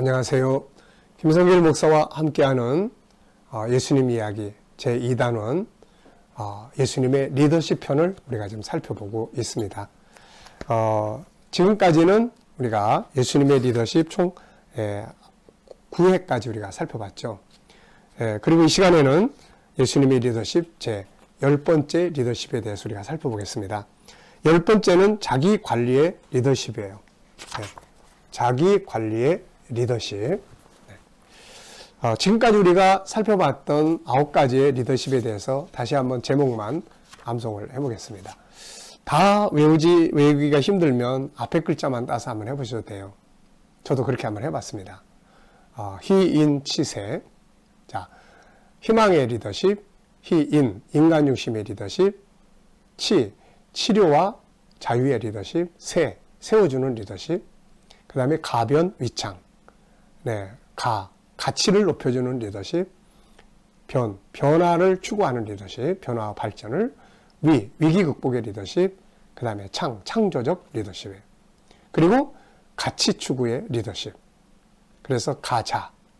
안녕하세요. 김성길 목사와 함께하는 예수님 이야기 제2단원 예수님의 리더십 편을 우리가 지금 살펴보고 있습니다. 지금까지는 우리가 예수님의 리더십 총 9회까지 우리가 살펴봤죠. 그리고 이 시간에는 예수님의 리더십 제 10번째 리더십에 대해서 우리가 살펴보겠습니다. 10번째는 자기 관리의 리더십이에요. 자기 관리의 리더십. 지금까지 우리가 살펴봤던 9가지의 리더십에 대해서 다시 한번 제목만 암송을 해보겠습니다. 다 외우기가 힘들면 앞에 글자만 따서 한번 해보셔도 돼요. 저도 그렇게 한번 해봤습니다. 희인 치세. 자, 희망의 리더십, 희인, 인간 중심의 리더십, 치료와 자유의 리더십, 세워주는 리더십, 그 다음에 가변, 위창, 가치를 높여주는 리더십, 변화를 추구하는 리더십, 변화와 발전을, 위기 극복의 리더십, 그 다음에 창조적 리더십, 그리고 가치 추구의 리더십. 그래서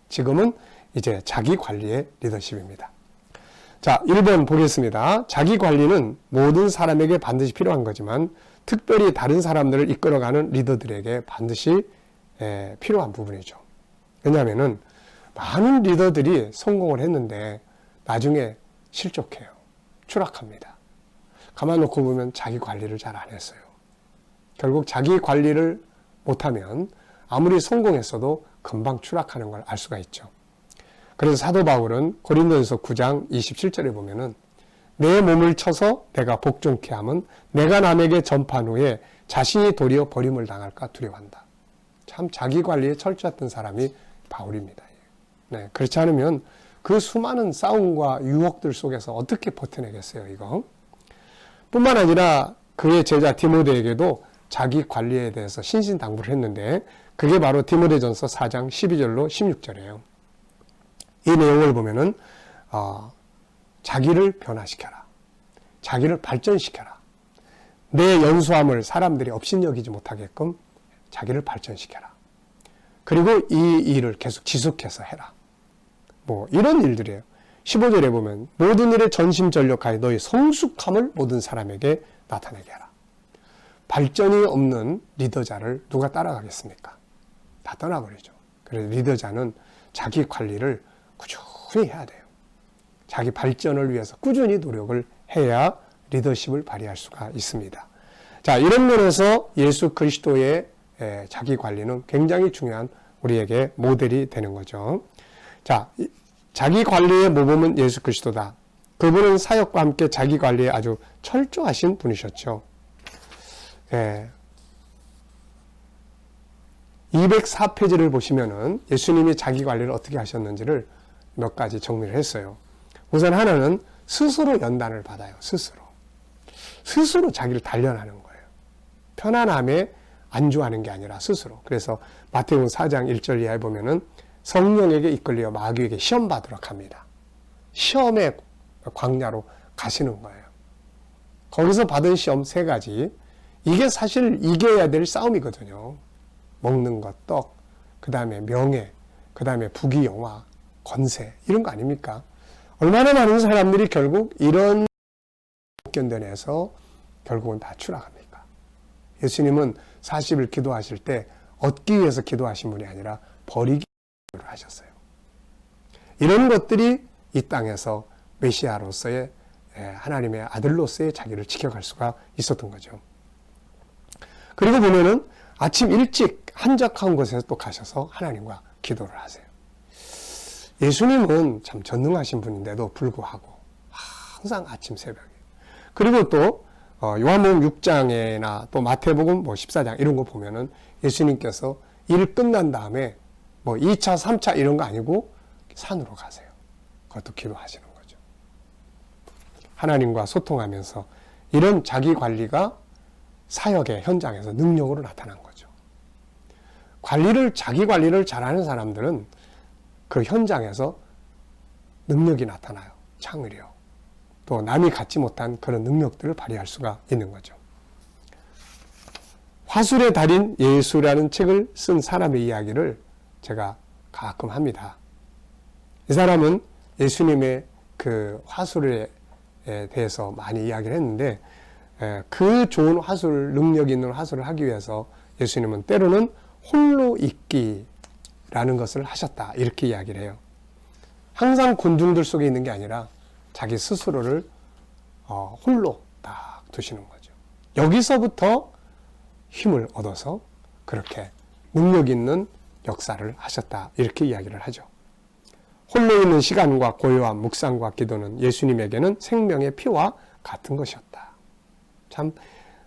지금은 이제 자기 관리의 리더십입니다. 자, 1번 보겠습니다. 자기 관리는 모든 사람에게 반드시 필요한 거지만 특별히 다른 사람들을 이끌어가는 리더들에게 반드시 필요한 부분이죠. 왜냐하면은 많은 리더들이 성공을 했는데 나중에 실족해요. 추락합니다. 가만 놓고 보면 자기 관리를 잘 안 했어요. 결국 자기 관리를 못하면 아무리 성공했어도 금방 추락하는 걸 알 수가 있죠. 그래서 사도 바울은 고린도전서 9장 27절에 보면은 내 몸을 쳐서 내가 복종케 함은 내가 남에게 전파한 후에 자신이 도리어 버림을 당할까 두려워한다. 참 자기 관리에 철저했던 사람이 바울입니다. 그렇지 않으면 그 수많은 싸움과 유혹들 속에서 어떻게 버텨내겠어요, 이거? 뿐만 아니라 그의 제자 디모데에게도 자기 관리에 대해서 신신당부를 했는데 그게 바로 디모데전서 4장 12절로 16절이에요. 이 내용을 보면은 자기를 변화시켜라. 자기를 발전시켜라. 내 연수함을 사람들이 업신여기지 못하게끔 자기를 발전시켜라. 그리고 이 일을 계속 지속해서 해라. 이런 일들이에요. 15절에 보면 모든 일에 전심전력하여 너희 성숙함을 모든 사람에게 나타내게 하라. 발전이 없는 리더자를 누가 따라가겠습니까? 다 떠나버리죠. 그래서 리더자는 자기 관리를 꾸준히 해야 돼요. 자기 발전을 위해서 꾸준히 노력을 해야 리더십을 발휘할 수가 있습니다. 자, 이런 면에서 예수 그리스도의 자기 관리는 굉장히 중요한 우리에게 모델이 되는 거죠. 자, 자기 관리의 모범은 예수 그리스도다. 그분은 사역과 함께 자기 관리에 아주 철저하신 분이셨죠. 204페이지를 보시면은 예수님이 자기 관리를 어떻게 하셨는지를 몇 가지 정리를 했어요. 우선 하나는 스스로 연단을 받아요. 스스로 자기를 단련하는 거예요. 편안함에 안주하는 게 아니라 스스로. 그래서 마태복음 4장 1절 이하에 보면은 성령에게 이끌려 마귀에게 시험 받으러 갑니다. 시험의 광야로 가시는 거예요. 거기서 받은 시험 3가지. 이게 사실 이겨야 될 싸움이거든요. 먹는 것, 떡, 그 다음에 명예, 그 다음에 부귀 영화, 권세, 이런 거 아닙니까? 얼마나 많은 사람들이 결국 이런 못 견뎌내서 결국은 다 추락합니까? 예수님은 40일 기도하실 때 얻기 위해서 기도하신 분이 아니라 버리기 위해서 하셨어요. 이런 것들이 이 땅에서 메시아로서의 하나님의 아들로서의 자기를 지켜갈 수가 있었던 거죠. 그리고 보면은 아침 일찍 한적한 곳에서 또 가셔서 하나님과 기도를 하세요. 예수님은 참 전능하신 분인데도 불구하고 항상 아침 새벽에. 그리고 또 요한복음 6장이나 또 마태복음 14장 이런 거 보면은 예수님께서 일 끝난 다음에 2차, 3차 이런 거 아니고 산으로 가세요. 그것도 기도하시는 거죠. 하나님과 소통하면서 이런 자기 관리가 사역의 현장에서 능력으로 나타난 거죠. 자기 관리를 잘하는 사람들은 그 현장에서 능력이 나타나요. 창의력. 또 남이 갖지 못한 그런 능력들을 발휘할 수가 있는 거죠. 화술의 달인 예수라는 책을 쓴 사람의 이야기를 제가 가끔 합니다. 이 사람은 예수님의 그 화술에 대해서 많이 이야기를 했는데 그 좋은 화술, 능력 있는 화술을 하기 위해서 예수님은 때로는 홀로 있기라는 것을 하셨다. 이렇게 이야기를 해요. 항상 군중들 속에 있는 게 아니라 자기 스스로를 홀로 딱 두시는 거죠. 여기서부터 힘을 얻어서 그렇게 능력 있는 역사를 하셨다. 이렇게 이야기를 하죠. 홀로 있는 시간과 고요함, 묵상과 기도는 예수님에게는 생명의 피와 같은 것이었다. 참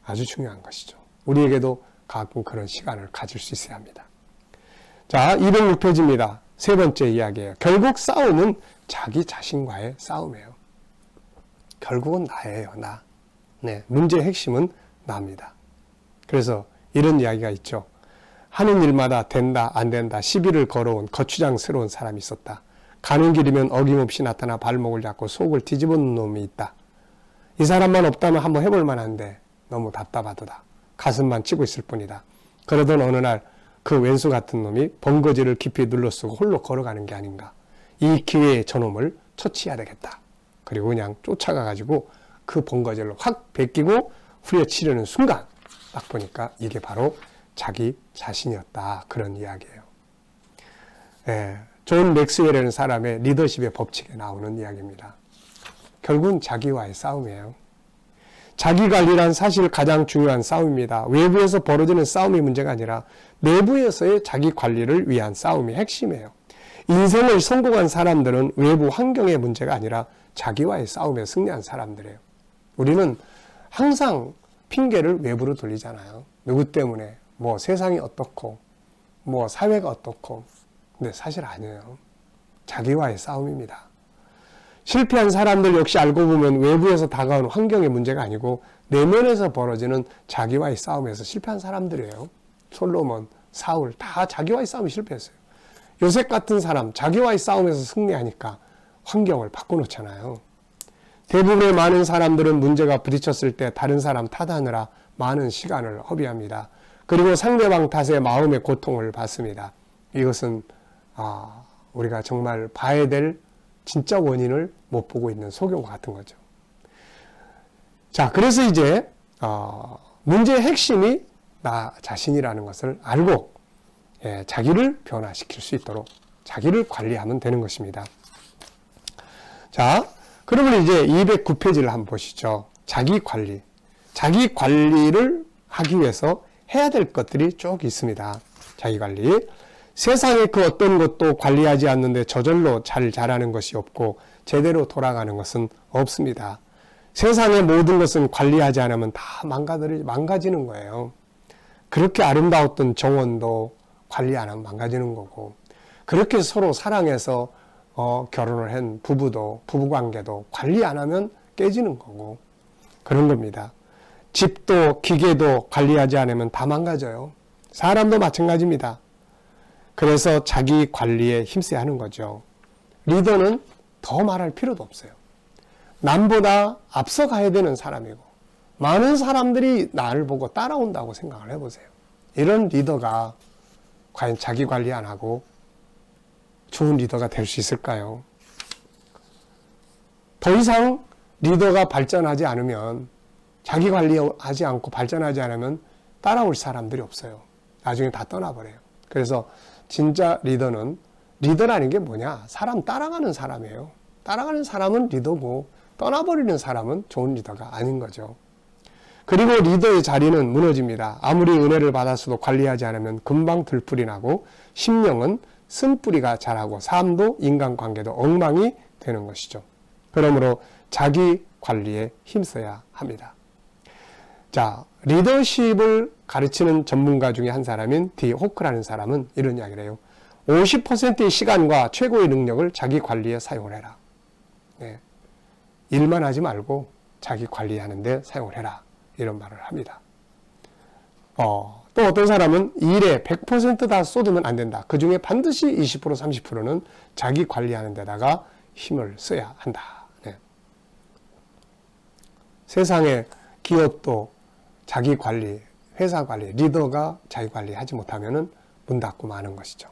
아주 중요한 것이죠. 우리에게도 가끔 그런 시간을 가질 수 있어야 합니다. 자, 206페이지입니다. 세 번째 이야기예요. 결국 싸움은 자기 자신과의 싸움이에요. 결국은 나예요, 나. 네, 문제의 핵심은 나입니다. 그래서 이런 이야기가 있죠. 하는 일마다 된다, 안 된다, 시비를 걸어온 거추장스러운 사람이 있었다. 가는 길이면 어김없이 나타나 발목을 잡고 속을 뒤집어 놓은 놈이 있다. 이 사람만 없다면 한번 해볼 만한데 너무 답답하도다. 가슴만 치고 있을 뿐이다. 그러던 어느 날 그 왼수 같은 놈이 번거지를 깊이 눌러쓰고 홀로 걸어가는 게 아닌가. 이 기회에 저놈을 처치해야 되겠다. 그리고 그냥 쫓아가가지고 그 번거지를 확 베끼고 후려치려는 순간 딱 보니까 이게 바로 자기 자신이었다. 그런 이야기예요. 존 맥스웰이라는 사람의 리더십의 법칙에 나오는 이야기입니다. 결국은 자기와의 싸움이에요. 자기관리란 사실 가장 중요한 싸움입니다. 외부에서 벌어지는 싸움이 문제가 아니라 내부에서의 자기관리를 위한 싸움이 핵심이에요. 인생을 성공한 사람들은 외부 환경의 문제가 아니라 자기와의 싸움에 승리한 사람들이에요. 우리는 항상 핑계를 외부로 돌리잖아요. 누구 때문에, 뭐 세상이 어떻고, 뭐 사회가 어떻고. 근데 사실 아니에요. 자기와의 싸움입니다. 실패한 사람들 역시 알고 보면 외부에서 다가오는 환경의 문제가 아니고 내면에서 벌어지는 자기와의 싸움에서 실패한 사람들이에요. 솔로몬, 사울 다 자기와의 싸움이 실패했어요. 요셉 같은 사람 자기와의 싸움에서 승리하니까 환경을 바꿔놓잖아요. 대부분의 많은 사람들은 문제가 부딪혔을 때 다른 사람 탓하느라 많은 시간을 허비합니다. 그리고 상대방 탓에 마음의 고통을 받습니다. 이것은 우리가 정말 봐야 될 진짜 원인을 못 보고 있는 소경과 같은 거죠. 자, 그래서 이제 문제의 핵심이 나 자신이라는 것을 알고 자기를 변화시킬 수 있도록 자기를 관리하면 되는 것입니다. 자, 그러면 이제 209페이지를 한번 보시죠. 자기 관리. 자기 관리를 하기 위해서 해야 될 것들이 쭉 있습니다. 자기 관리. 세상의 그 어떤 것도 관리하지 않는데 저절로 잘 자라는 것이 없고 제대로 돌아가는 것은 없습니다. 세상의 모든 것은 관리하지 않으면 다 망가지는 거예요. 그렇게 아름다웠던 정원도 관리 안 하면 망가지는 거고, 그렇게 서로 사랑해서 결혼을 한 부부도, 부부관계도 관리 안 하면 깨지는 거고 그런 겁니다. 집도 기계도 관리하지 않으면 다 망가져요. 사람도 마찬가지입니다. 그래서 자기 관리에 힘써야 하는 거죠. 리더는 더 말할 필요도 없어요. 남보다 앞서가야 되는 사람이고 많은 사람들이 나를 보고 따라온다고 생각을 해보세요. 이런 리더가 과연 자기 관리 안 하고 좋은 리더가 될 수 있을까요? 더 이상 리더가 발전하지 않으면, 자기 관리하지 않고 발전하지 않으면 따라올 사람들이 없어요. 나중에 다 떠나버려요. 그래서 진짜 리더는, 리더라는 게 뭐냐? 사람 따라가는 사람이에요. 따라가는 사람은 리더고 떠나버리는 사람은 좋은 리더가 아닌 거죠. 그리고 리더의 자리는 무너집니다. 아무리 은혜를 받았어도 관리하지 않으면 금방 들풀이 나고 심령은 쓴뿌리가 자라고 삶도 인간관계도 엉망이 되는 것이죠. 그러므로 자기 관리에 힘써야 합니다. 자, 리더십을 가르치는 전문가 중에 한 사람인 디 호크라는 사람은 이런 이야기를 해요. 50%의 시간과 최고의 능력을 자기 관리에 사용을 해라. 네. 일만 하지 말고 자기 관리하는 데 사용을 해라. 이런 말을 합니다. 또 어떤 사람은 일에 100% 다 쏟으면 안 된다. 그 중에 반드시 20% 30%는 자기 관리하는 데다가 힘을 써야 한다. 네. 세상에 기업도 자기 관리, 회사 관리, 리더가 자기 관리하지 못하면 문 닫고 마는 것이죠.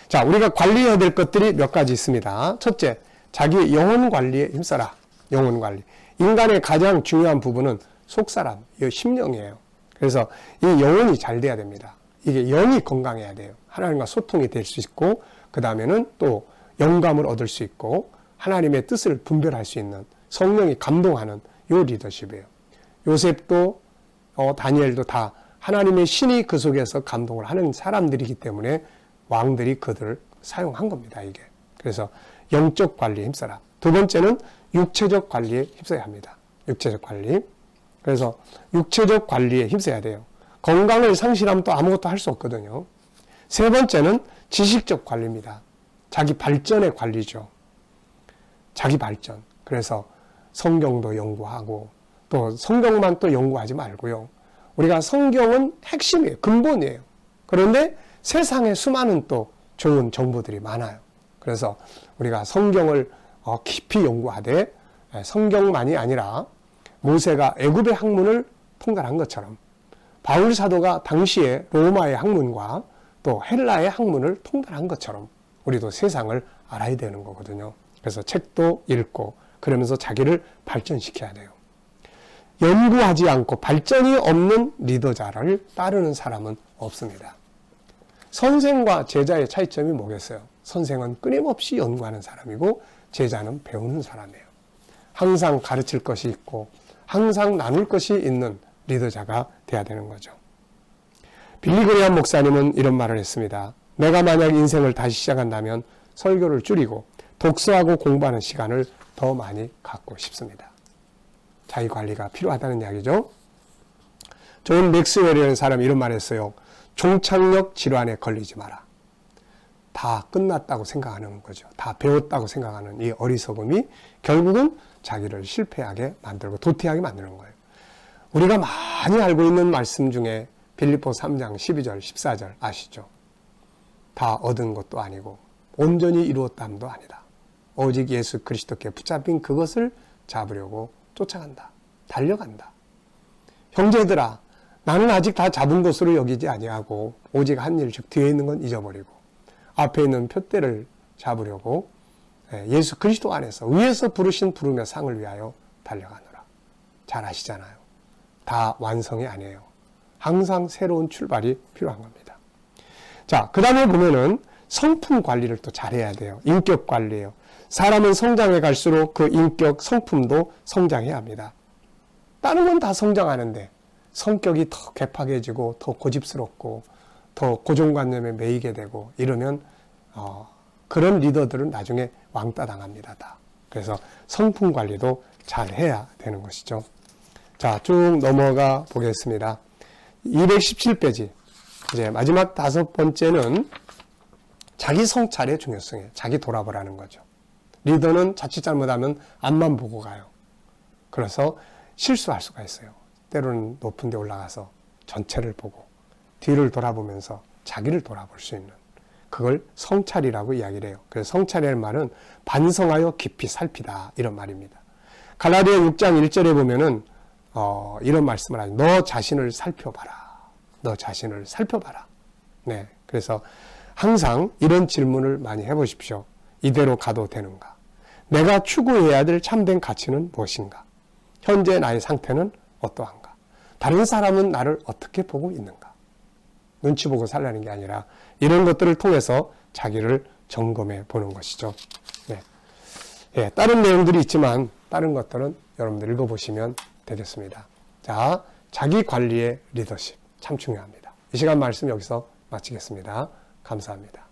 자, 우리가 관리해야 될 것들이 몇 가지 있습니다. 첫째, 자기 영혼 관리에 힘써라. 영혼 관리. 인간의 가장 중요한 부분은 속사람, 이 심령이에요. 그래서 이 영혼이 잘 돼야 됩니다. 이게 영이 건강해야 돼요. 하나님과 소통이 될 수 있고, 그 다음에는 또 영감을 얻을 수 있고, 하나님의 뜻을 분별할 수 있는, 성령이 감동하는 요 리더십이에요. 요셉도 다니엘도 다 하나님의 신이 그 속에서 감동을 하는 사람들이기 때문에 왕들이 그들을 사용한 겁니다. 이게. 그래서 영적 관리에 힘써라. 두 번째는 육체적 관리에 힘써야 합니다. 육체적 관리. 그래서 육체적 관리에 힘써야 돼요. 건강을 상실하면 또 아무것도 할 수 없거든요. 세 번째는 지식적 관리입니다. 자기 발전의 관리죠. 자기 발전. 그래서 성경도 연구하고, 또 성경만 또 연구하지 말고요. 우리가 성경은 핵심이에요. 근본이에요. 그런데 세상에 수많은 또 좋은 정보들이 많아요. 그래서 우리가 성경을 깊이 연구하되, 성경만이 아니라 모세가 애굽의 학문을 통달한 것처럼 바울 사도가 당시에 로마의 학문과 또 헬라의 학문을 통달한 것처럼 우리도 세상을 알아야 되는 거거든요. 그래서 책도 읽고 그러면서 자기를 발전시켜야 돼요. 연구하지 않고 발전이 없는 리더자를 따르는 사람은 없습니다. 선생과 제자의 차이점이 뭐겠어요? 선생은 끊임없이 연구하는 사람이고 제자는 배우는 사람이에요. 항상 가르칠 것이 있고 항상 나눌 것이 있는 리더자가 돼야 되는 거죠. 빌리 그레이엄 목사님은 이런 말을 했습니다. 내가 만약 인생을 다시 시작한다면 설교를 줄이고 독서하고 공부하는 시간을 더 많이 갖고 싶습니다. 자기 관리가 필요하다는 이야기죠. 존 맥스웰이라는 사람이 이런 말을 했어요. 종착역 질환에 걸리지 마라. 다 끝났다고 생각하는 거죠. 다 배웠다고 생각하는 이 어리석음이 결국은 자기를 실패하게 만들고 도태하게 만드는 거예요. 우리가 많이 알고 있는 말씀 중에 빌립보 3장 12절 14절 아시죠? 다 얻은 것도 아니고 온전히 이루었담도 아니다. 오직 예수 그리스도께 붙잡힌 그것을 잡으려고 쫓아간다. 달려간다. 형제들아, 나는 아직 다 잡은 것으로 여기지 아니하고 오직 한 일, 즉 뒤에 있는 건 잊어버리고 앞에 있는 표대를 잡으려고 예수 그리스도 안에서 위에서 부르신 부름의 상을 위하여 달려가노라. 잘 아시잖아요. 다 완성이 아니에요. 항상 새로운 출발이 필요한 겁니다. 자, 그 다음에 보면은 성품 관리를 또 잘해야 돼요. 인격 관리예요. 사람은 성장해 갈수록 그 인격, 성품도 성장해야 합니다. 다른 건 다 성장하는데 성격이 더 개팍해지고 더 고집스럽고 더 고정관념에 매이게 되고 이러면 그런 리더들은 나중에 왕따 당합니다. 다. 그래서 성품 관리도 잘 해야 되는 것이죠. 자, 쭉 넘어가 보겠습니다. 217페이지. 이제 마지막 5번째는 자기 성찰의 중요성이에요. 자기 돌아보라는 거죠. 리더는 자칫 잘못하면 앞만 보고 가요. 그래서 실수할 수가 있어요. 때로는 높은 데 올라가서 전체를 보고 뒤를 돌아보면서 자기를 돌아볼 수 있는 그걸 성찰이라고 이야기를 해요. 그래서 성찰이라는 말은 반성하여 깊이 살피다 이런 말입니다. 갈라디아 6장 1절에 보면은 이런 말씀을 하죠. 너 자신을 살펴봐라. 너 자신을 살펴봐라. 네, 그래서 항상 이런 질문을 많이 해보십시오. 이대로 가도 되는가? 내가 추구해야 될 참된 가치는 무엇인가? 현재 나의 상태는 어떠한가? 다른 사람은 나를 어떻게 보고 있는가? 눈치 보고 살라는 게 아니라 이런 것들을 통해서 자기를 점검해 보는 것이죠. 네. 예, 다른 내용들이 있지만 다른 것들은 여러분들 읽어보시면 되겠습니다. 자, 자기 관리의 리더십 참 중요합니다. 이 시간 말씀 여기서 마치겠습니다. 감사합니다.